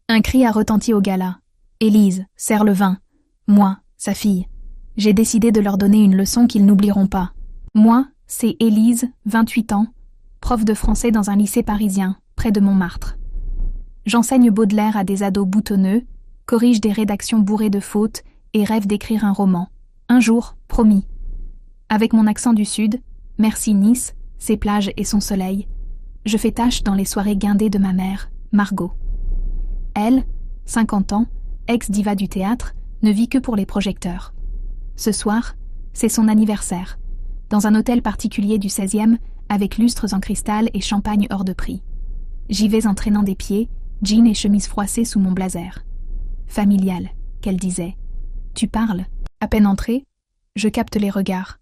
Un cri a retenti au gala. « Élise, sers le vin. » Moi, sa fille. J'ai décidé de leur donner une leçon qu'ils n'oublieront pas. Moi, c'est Élise, 28 ans, prof de français dans un lycée parisien, près de Montmartre. J'enseigne Baudelaire à des ados boutonneux, corrige des rédactions bourrées de fautes et rêve d'écrire un roman. Un jour, promis. Avec mon accent du Sud, merci Nice, ses plages et son soleil, je fais tâche dans les soirées guindées de ma mère, Margot. Elle, 50 ans, ex-diva du théâtre, ne vit que pour les projecteurs. Ce soir, c'est son anniversaire, dans un hôtel particulier du 16e, avec lustres en cristal et champagne hors de prix. J'y vais en traînant des pieds, jean et chemise froissée sous mon blazer. Familial, qu'elle disait. Tu parles. À peine entrée, je capte les regards.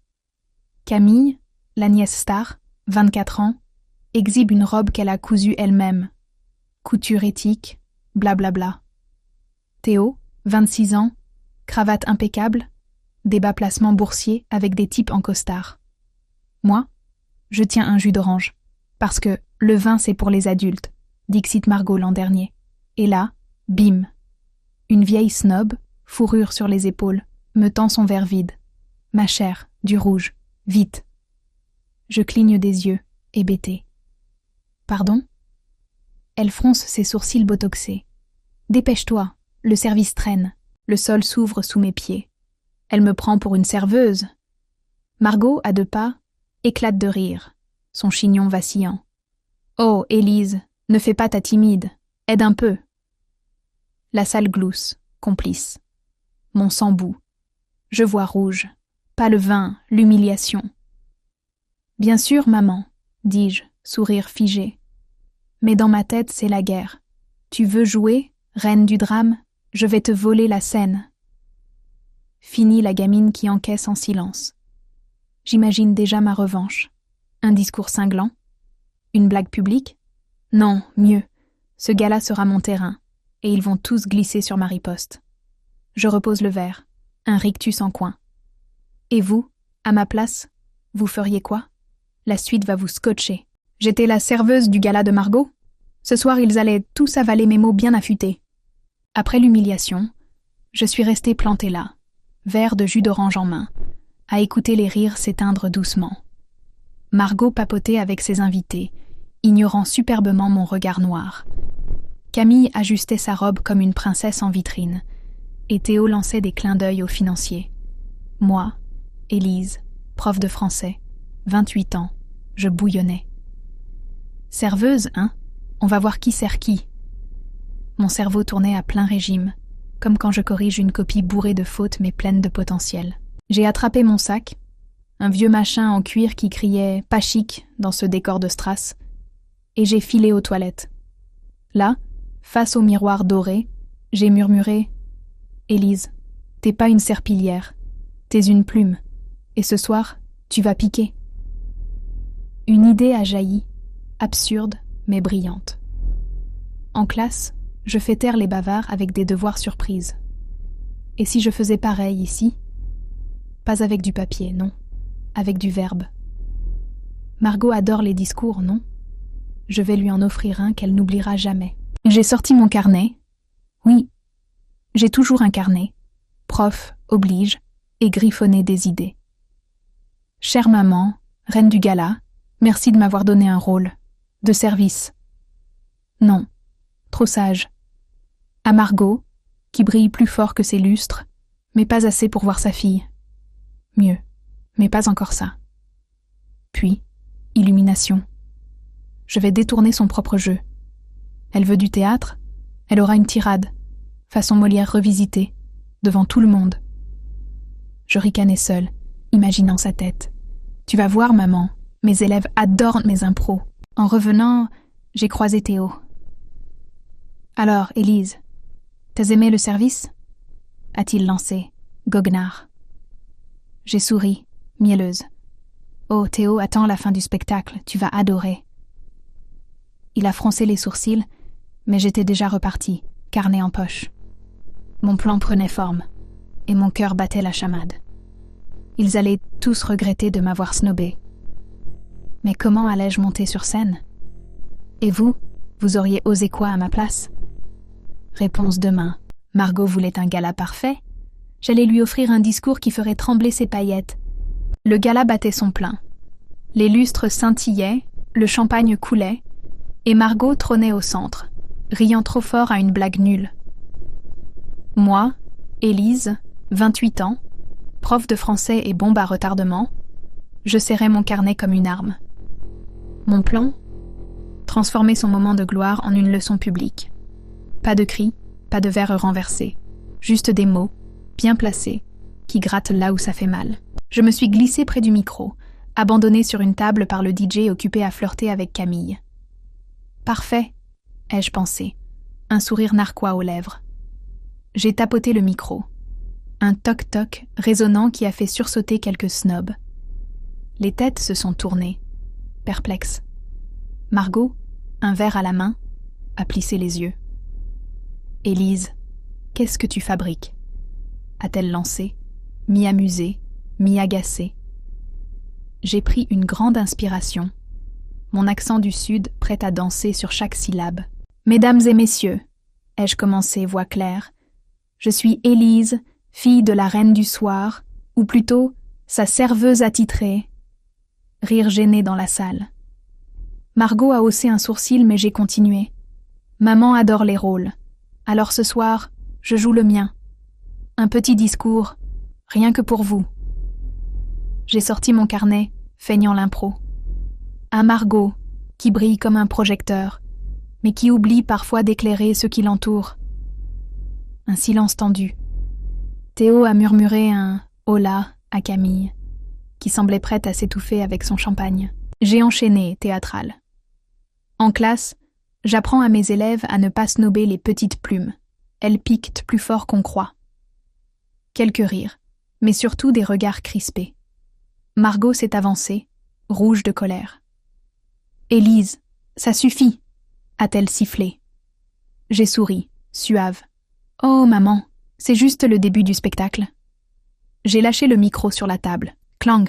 Camille, la nièce star, 24 ans, exhibe une robe qu'elle a cousue elle-même. Couture éthique, blablabla. Théo, 26 ans, cravate impeccable, des bas placements boursiers avec des types en costard. Moi, je tiens un jus d'orange, parce que le vin c'est pour les adultes, dixit Margot l'an dernier. Et là, bim. Une vieille snob, fourrure sur les épaules, me tend son verre vide. Ma chère, du rouge, vite. Je cligne des yeux, hébétée. Pardon ? Elle fronce ses sourcils botoxés. Dépêche-toi, le service traîne. Le sol s'ouvre sous mes pieds. Elle me prend pour une serveuse. Margot, à 2 pas, éclate de rire, son chignon vacillant. Oh, Élise, ne fais pas ta timide, aide un peu. La salle glousse, complice. Mon sang bout. Je vois rouge. Pas le vin, l'humiliation. Bien sûr, maman, dis-je, sourire figé. Mais dans ma tête, c'est la guerre. Tu veux jouer, reine du drame ? Je vais te voler la scène. Fini la gamine qui encaisse en silence. J'imagine déjà ma revanche. Un discours cinglant ? Une blague publique ? Non, mieux. Ce gars-là sera mon terrain, et ils vont tous glisser sur ma riposte. Je repose le verre, un rictus en coin. Et vous, à ma place, vous feriez quoi ? La suite va vous scotcher. J'étais la serveuse du gala de Margot. Ce soir, ils allaient tous avaler mes mots bien affûtés. Après l'humiliation, je suis restée plantée là, verre de jus d'orange en main, à écouter les rires s'éteindre doucement. Margot papotait avec ses invités, ignorant superbement mon regard noir. Camille ajustait sa robe comme une princesse en vitrine, et Théo lançait des clins d'œil aux financiers. Moi, Élise, prof de français, 28 ans, je bouillonnais. Serveuse, hein ? On va voir qui sert qui. Mon cerveau tournait à plein régime, comme quand je corrige une copie bourrée de fautes mais pleine de potentiel. J'ai attrapé mon sac, un vieux machin en cuir qui criait « pas chic » dans ce décor de strass, et j'ai filé aux toilettes. Là, face au miroir doré, j'ai murmuré « Élise, t'es pas une serpillière, t'es une plume, et ce soir, tu vas piquer. » Une idée a jailli, absurde mais brillante. En classe, je fais taire les bavards avec des devoirs surprises. Et si je faisais pareil ici ? Pas avec du papier, non, avec du verbe. Margot adore les discours, non ? Je vais lui en offrir un qu'elle n'oubliera jamais. J'ai sorti mon carnet. Oui, j'ai toujours un carnet. Prof, oblige, et griffonné des idées. Chère maman, reine du gala, merci de m'avoir donné un rôle. De service. Non, trop sage. À Margot, qui brille plus fort que ses lustres, mais pas assez pour voir sa fille. Mieux, mais pas encore ça. Puis, illumination. Je vais détourner son propre jeu. Elle veut du théâtre, elle aura une tirade, façon Molière revisitée, devant tout le monde. Je ricanais seule, imaginant sa tête. Tu vas voir, maman, mes élèves adorent mes impros. En revenant, j'ai croisé Théo. Alors, Élise, t'as aimé le service ? A-t-il lancé, goguenard. J'ai souri, mielleuse. Oh, Théo, attends la fin du spectacle, tu vas adorer. Il a froncé les sourcils, mais j'étais déjà repartie, carnet en poche. Mon plan prenait forme, et mon cœur battait la chamade. Ils allaient tous regretter de m'avoir snobé. Mais comment allais-je monter sur scène ? Et vous, vous auriez osé quoi à ma place ? Réponse demain. Margot voulait un gala parfait. J'allais lui offrir un discours qui ferait trembler ses paillettes. Le gala battait son plein. Les lustres scintillaient, le champagne coulait, et Margot trônait au centre, riant trop fort à une blague nulle. Moi, Élise, 28 ans, prof de français et bombe à retardement, je serrais mon carnet comme une arme. Mon plan ? Transformer son moment de gloire en une leçon publique. Pas de cris, pas de verres renversés, juste des mots, bien placés, qui grattent là où ça fait mal. Je me suis glissée près du micro, abandonnée sur une table par le DJ occupé à flirter avec Camille. Parfait, ai-je pensé, un sourire narquois aux lèvres. J'ai tapoté le micro. Un toc-toc résonnant qui a fait sursauter quelques snobs. Les têtes se sont tournées, perplexes. Margot, un verre à la main, a plissé les yeux. « Élise, qu'est-ce que tu fabriques ?» a-t-elle lancé, mi-amusée, mi-agacée. J'ai pris une grande inspiration, mon accent du Sud prêt à danser sur chaque syllabe. « Mesdames et messieurs, ai-je commencé voix claire, je suis Élise, fille de la reine du soir, ou plutôt sa serveuse attitrée. » Rire gêné dans la salle. Margot a haussé un sourcil, mais j'ai continué. Maman adore les rôles. Alors ce soir, je joue le mien. Un petit discours, rien que pour vous. J'ai sorti mon carnet, feignant l'impro. À Margot, qui brille comme un projecteur, mais qui oublie parfois d'éclairer ceux qui l'entourent. Un silence tendu. Théo a murmuré un « hola » à Camille, qui semblait prête à s'étouffer avec son champagne. J'ai enchaîné, théâtral. En classe, j'apprends à mes élèves à ne pas snober les petites plumes. Elles piquent plus fort qu'on croit. Quelques rires, mais surtout des regards crispés. Margot s'est avancée, rouge de colère. « Élise, ça suffit !» a-t-elle sifflé. J'ai souri, suave. « Oh, maman, c'est juste le début du spectacle. » J'ai lâché le micro sur la table, clang,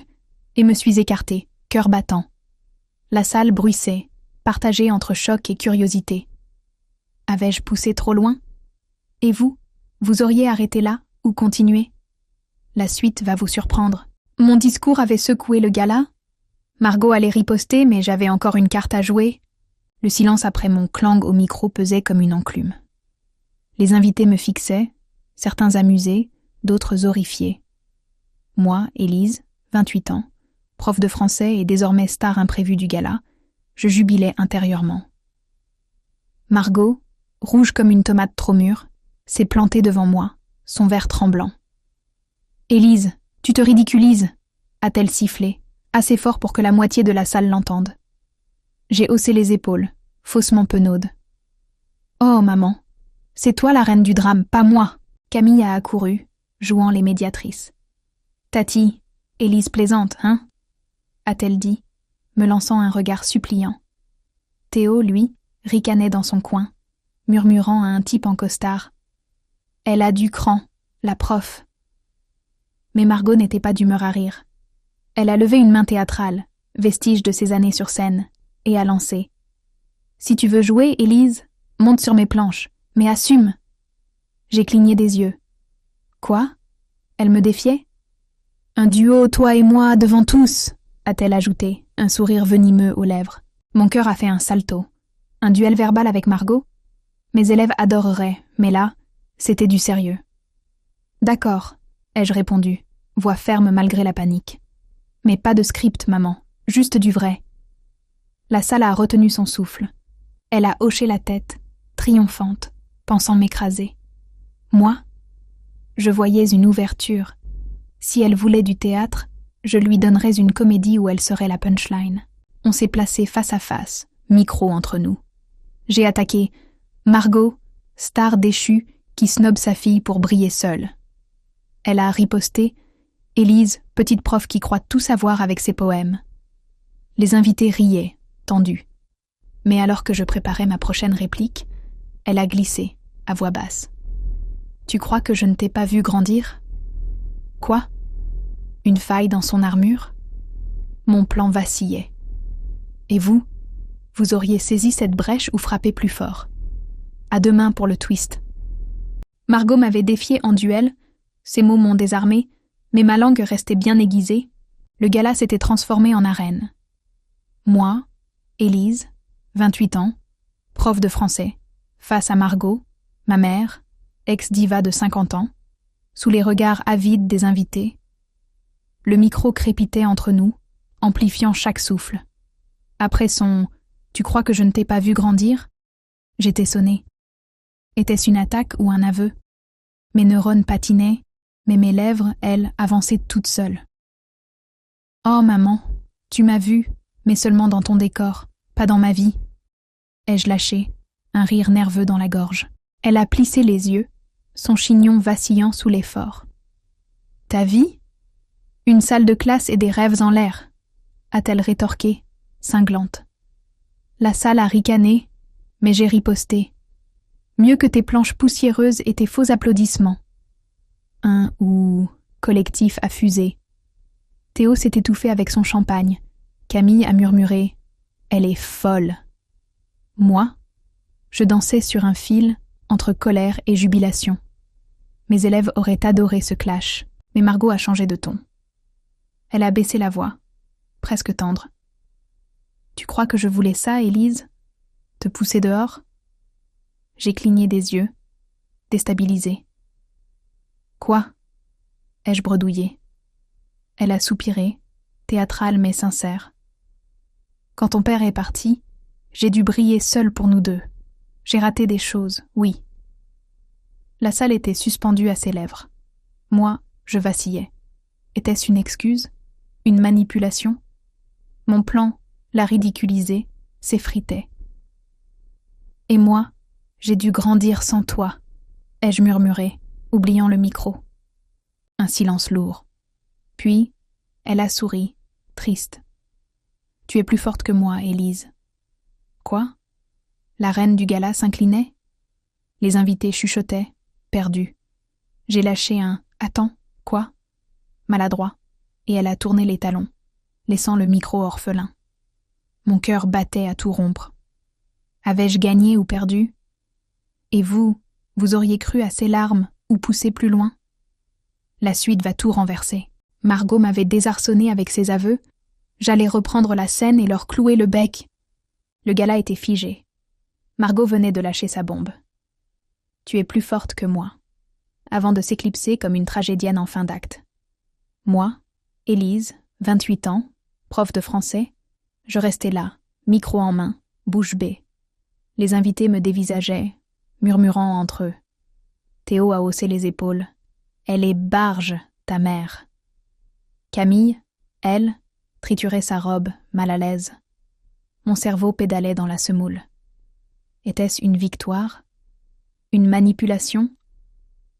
et me suis écartée, cœur battant. La salle bruissait, partagée entre choc et curiosité. Avais-je poussé trop loin? Et vous, vous auriez arrêté là ou continué? La suite va vous surprendre. Mon discours avait secoué le gala. Margot allait riposter, mais j'avais encore une carte à jouer. Le silence après mon clang au micro pesait comme une enclume. Les invités me fixaient, certains amusés, d'autres horrifiés. Moi, Élise, 28 ans, prof de français et désormais star imprévue du gala, je jubilais intérieurement. Margot, rouge comme une tomate trop mûre, s'est plantée devant moi, son verre tremblant. « Élise, tu te ridiculises !» a-t-elle sifflé, assez fort pour que la moitié de la salle l'entende. J'ai haussé les épaules, faussement penaude. « Oh, maman, c'est toi la reine du drame, pas moi !» Camille a accouru, jouant les médiatrices. « Tati, Élise plaisante, hein ?» a-t-elle dit, me lançant un regard suppliant. Théo, lui, ricanait dans son coin, murmurant à un type en costard. « Elle a du cran, la prof. » Mais Margot n'était pas d'humeur à rire. Elle a levé une main théâtrale, vestige de ses années sur scène, et a lancé. « Si tu veux jouer, Élise, monte sur mes planches, mais assume !» J'ai cligné des yeux. « Quoi ? Elle me défiait ? » « Un duo, toi et moi, devant tous !» a-t-elle ajouté, un sourire venimeux aux lèvres. Mon cœur a fait un salto. Un duel verbal avec Margot ? Mes élèves adoreraient, mais là, c'était du sérieux. « D'accord », ai-je répondu, voix ferme malgré la panique. « Mais pas de script, maman, juste du vrai. » La salle a retenu son souffle. Elle a hoché la tête, triomphante, pensant m'écraser. Moi ? Je voyais une ouverture. Si elle voulait du théâtre, je lui donnerais une comédie où elle serait la punchline. On s'est placé face à face, micro entre nous. J'ai attaqué « Margot, star déchue qui snobe sa fille pour briller seule. » Elle a riposté « Élise, petite prof qui croit tout savoir avec ses poèmes. » Les invités riaient, tendus. Mais alors que je préparais ma prochaine réplique, elle a glissé, à voix basse. « Tu crois que je ne t'ai pas vu grandir ? » Quoi ? Une faille dans son armure ? Mon plan vacillait. Et vous ? Vous auriez saisi cette brèche ou frappé plus fort ? À demain pour le twist. Margot m'avait défié en duel, ses mots m'ont désarmé, mais ma langue restait bien aiguisée. Le gala s'était transformé en arène. Moi, Élise, 28 ans, prof de français, face à Margot, ma mère, ex-diva de 50 ans, sous les regards avides des invités. Le micro crépitait entre nous, amplifiant chaque souffle. Après son « Tu crois que je ne t'ai pas vu grandir ?» j'étais sonnée. Était-ce une attaque ou un aveu? Mes neurones patinaient, mais mes lèvres, elles, avançaient toutes seules. « Oh, maman, tu m'as vue, mais seulement dans ton décor, pas dans ma vie. » ai-je lâché, un rire nerveux dans la gorge. Elle a plissé les yeux, son chignon vacillant sous l'effort. « Ta vie? Une salle de classe et des rêves en l'air » a-t-elle rétorqué, cinglante. La salle a ricané, mais j'ai riposté. Mieux que tes planches poussiéreuses et tes faux applaudissements. Un ou collectif a fusé. Théo s'est étouffé avec son champagne. Camille a murmuré « Elle est folle ». Moi, je dansais sur un fil entre colère et jubilation. Mes élèves auraient adoré ce clash, mais Margot a changé de ton. Elle a baissé la voix, presque tendre. « Tu crois que je voulais ça, Élise? Te pousser dehors ?» J'ai cligné des yeux, déstabilisée. « Quoi ?» ai-je bredouillé. Elle a soupiré, théâtrale mais sincère. « Quand ton père est parti, j'ai dû briller seule pour nous deux. J'ai raté des choses, oui. » La salle était suspendue à ses lèvres. Moi, je vacillais. Était-ce une excuse? Une manipulation? Mon plan, la ridiculiser, s'effritait. « Et moi, j'ai dû grandir sans toi, » ai-je murmuré, oubliant le micro. Un silence lourd. Puis, elle a souri, triste. « Tu es plus forte que moi, Élise. » Quoi? La reine du gala s'inclinait? Les invités chuchotaient, perdus. J'ai lâché un « Attends, quoi ?» maladroit, et elle a tourné les talons, laissant le micro orphelin. Mon cœur battait à tout rompre. Avais-je gagné ou perdu? Et vous auriez cru à ces larmes ou poussé plus loin? La suite va tout renverser. Margot m'avait désarçonné avec ses aveux. J'allais reprendre la scène et leur clouer le bec. Le gala était figé. Margot venait de lâcher sa bombe. « Tu es plus forte que moi », avant de s'éclipser comme une tragédienne en fin d'acte. Moi, Élise, 28 ans, prof de français, je restais là, micro en main, bouche bée. Les invités me dévisageaient, murmurant entre eux. Théo a haussé les épaules. « Elle est barge, ta mère. » Camille, elle, triturait sa robe, mal à l'aise. Mon cerveau pédalait dans la semoule. Était-ce une victoire? Une manipulation?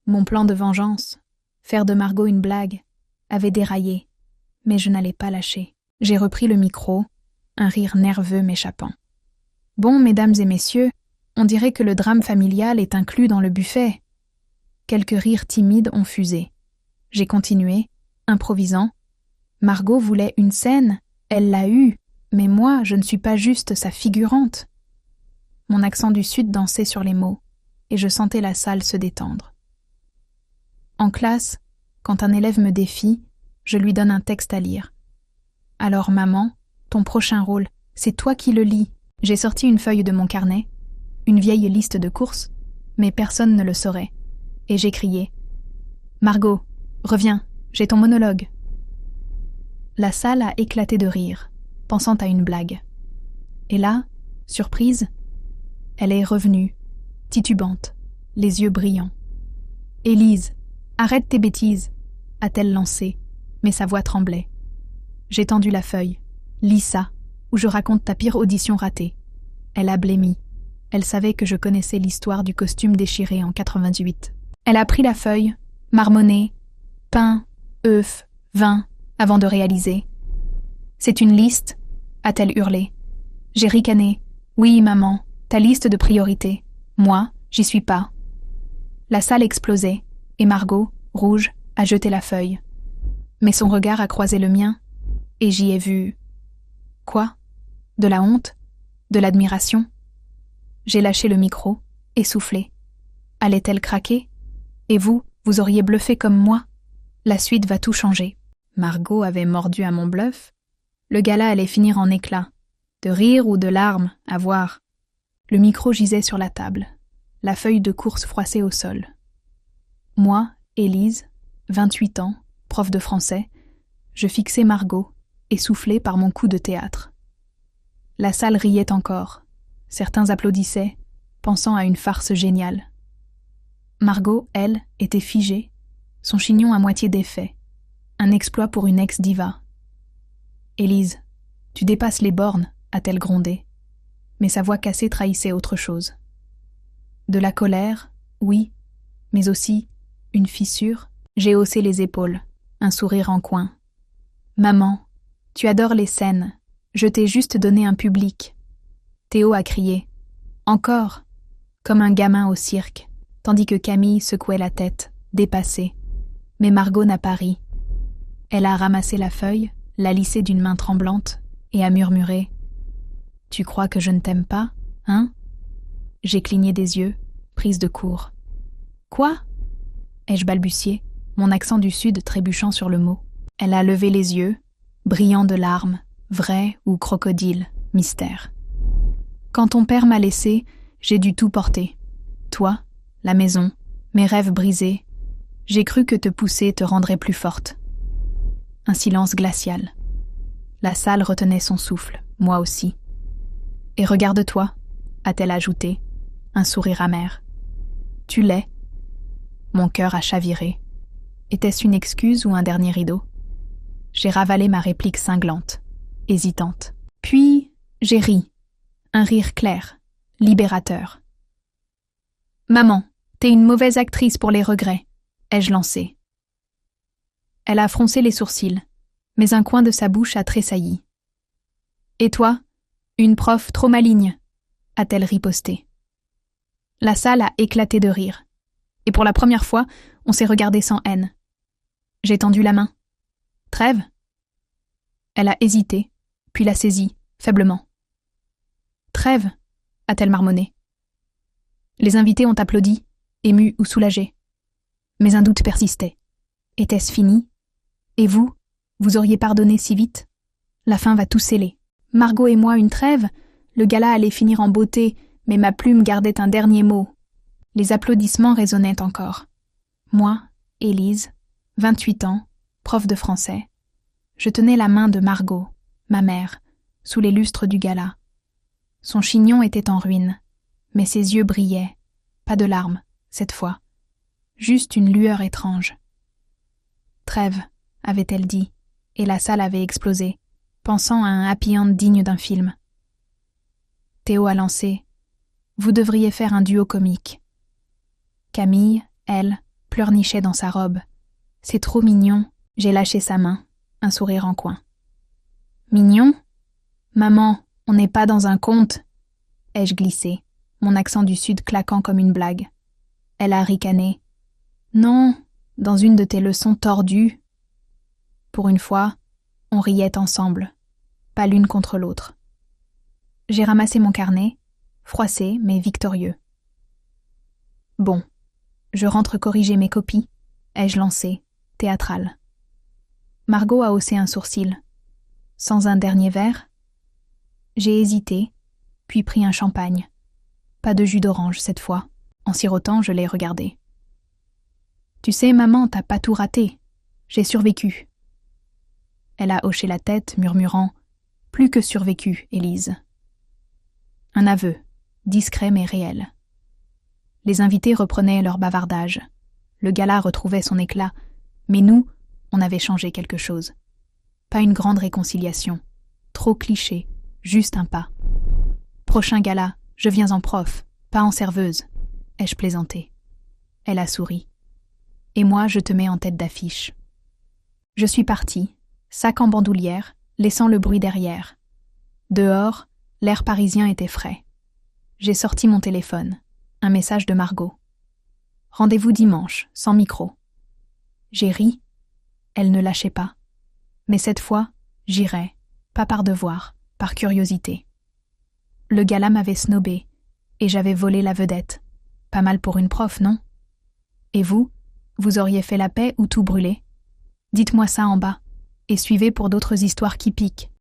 Mon plan de vengeance, faire de Margot une blague, avait déraillé, mais je n'allais pas lâcher. J'ai repris le micro, un rire nerveux m'échappant. « Bon, mesdames et messieurs, on dirait que le drame familial est inclus dans le buffet. » Quelques rires timides ont fusé. J'ai continué, improvisant. « Margot voulait une scène, elle l'a eue, mais moi, je ne suis pas juste sa figurante. » Mon accent du Sud dansait sur les mots, et je sentais la salle se détendre. En classe, quand un élève me défie, je lui donne un texte à lire. « Alors, maman, ton prochain rôle, c'est toi qui le lis. » J'ai sorti une feuille de mon carnet, une vieille liste de courses, mais personne ne le saurait. Et j'ai crié « Margot, reviens, j'ai ton monologue. » La salle a éclaté de rire, pensant à une blague. Et là, surprise, elle est revenue, titubante, les yeux brillants. « Élise, arrête tes bêtises !» a-t-elle lancé, mais sa voix tremblait. J'ai tendu la feuille. « Lis ça, où je raconte ta pire audition ratée. » Elle a blêmi. Elle savait que je connaissais l'histoire du costume déchiré en 98. Elle a pris la feuille, marmonné, pain, œufs, vin, avant de réaliser. « C'est une liste ?» a-t-elle hurlé. J'ai ricané. « Oui, maman, ta liste de priorités. Moi, j'y suis pas. » La salle explosait, et Margot, rouge, a jeté la feuille. Mais son regard a croisé le mien, et j'y ai vu... Quoi? De la honte? De l'admiration? J'ai lâché le micro, essoufflé. Allait-elle craquer? Et vous, vous auriez bluffé comme moi? La suite va tout changer. Margot avait mordu à mon bluff. Le gala allait finir en éclats. De rire ou de larmes, à voir. Le micro gisait sur la table. La feuille de course froissée au sol. Moi, Élise, 28 ans, prof de français, je fixais Margot, essoufflée par mon coup de théâtre. La salle riait encore. Certains applaudissaient, pensant à une farce géniale. Margot, elle, était figée, son chignon à moitié défait. Un exploit pour une ex-diva. « Élise, tu dépasses les bornes », a-t-elle grondé. Mais sa voix cassée trahissait autre chose. De la colère, oui, mais aussi une fissure. J'ai haussé les épaules, un sourire en coin. « Maman, tu adores les scènes. Je t'ai juste donné un public. » Théo a crié. « Encore !» comme un gamin au cirque, tandis que Camille secouait la tête, dépassée. Mais Margot n'a pas ri. Elle a ramassé la feuille, l'a lissée d'une main tremblante, et a murmuré « Tu crois que je ne t'aime pas, hein ?» J'ai cligné des yeux, prise de court. « Quoi ?» ai-je balbutié, mon accent du sud trébuchant sur le mot. Elle a levé les yeux, brillants de larmes, vrais ou crocodiles, mystère. « Quand ton père m'a laissée, j'ai dû tout porter. Toi, la maison, mes rêves brisés. J'ai cru que te pousser te rendrait plus forte. » Un silence glacial. La salle retenait son souffle, moi aussi. « Et regarde-toi », a-t-elle ajouté, un sourire amer. « Tu l'es. » Mon cœur a chaviré. Était-ce une excuse ou un dernier rideau? J'ai ravalé ma réplique cinglante, hésitante. Puis, j'ai ri. Un rire clair, libérateur. « Maman, t'es une mauvaise actrice pour les regrets », ai-je lancé. Elle a froncé les sourcils, mais un coin de sa bouche a tressailli. « Et toi, une prof trop maligne », a-t-elle riposté. La salle a éclaté de rire, et pour la première fois, on s'est regardé sans haine. J'ai tendu la main. « Trêve ?» Elle a hésité, puis l'a saisie, faiblement. « Trêve ?» a-t-elle marmonné. Les invités ont applaudi, émus ou soulagés. Mais un doute persistait. Était-ce fini? Et vous, vous auriez pardonné si vite? La fin va tout sceller. Margot et moi une trêve? Le gala allait finir en beauté, mais ma plume gardait un dernier mot. Les applaudissements résonnaient encore. Moi, Élise, 28 ans, prof de français. Je tenais la main de Margot, ma mère, sous les lustres du gala. Son chignon était en ruine, mais ses yeux brillaient. Pas de larmes, cette fois. Juste une lueur étrange. « Trêve », avait-elle dit, et la salle avait explosé, pensant à un happy end digne d'un film. Théo a lancé « Vous devriez faire un duo comique ». Camille, elle, pleurnichait dans sa robe. « C'est trop mignon », j'ai lâché sa main, un sourire en coin. « Mignon ? Maman, on n'est pas dans un conte », ai-je glissé, mon accent du sud claquant comme une blague. Elle a ricané. « Non, dans une de tes leçons tordues. » Pour une fois, on riait ensemble, pas l'une contre l'autre. J'ai ramassé mon carnet, froissé mais victorieux. « Bon, je rentre corriger mes copies », ai-je lancé, théâtral. Margot a haussé un sourcil. « Sans un dernier verre ?» J'ai hésité, puis pris un champagne. Pas de jus d'orange cette fois. En sirotant, je l'ai regardé. « Tu sais, maman, t'as pas tout raté. J'ai survécu. » Elle a hoché la tête, murmurant « Plus que survécu, Élise. » Un aveu, discret mais réel. Les invités reprenaient leur bavardage. Le gala retrouvait son éclat, mais nous, on avait changé quelque chose. Pas une grande réconciliation. Trop cliché, juste un pas. Prochain gala, je viens en prof, pas en serveuse, ai-je plaisanté. Elle a souri. Et moi, je te mets en tête d'affiche. Je suis partie, sac en bandoulière, laissant le bruit derrière. Dehors, l'air parisien était frais. J'ai sorti mon téléphone. Un message de Margot. Rendez-vous dimanche, sans micro. J'ai ri. Elle ne lâchait pas. Mais cette fois, j'irai, pas par devoir, par curiosité. Le gala m'avait snobé, et j'avais volé la vedette. Pas mal pour une prof, non? Et vous, Vous auriez fait la paix ou tout brûler? Dites-moi ça en bas, et suivez pour d'autres histoires qui piquent.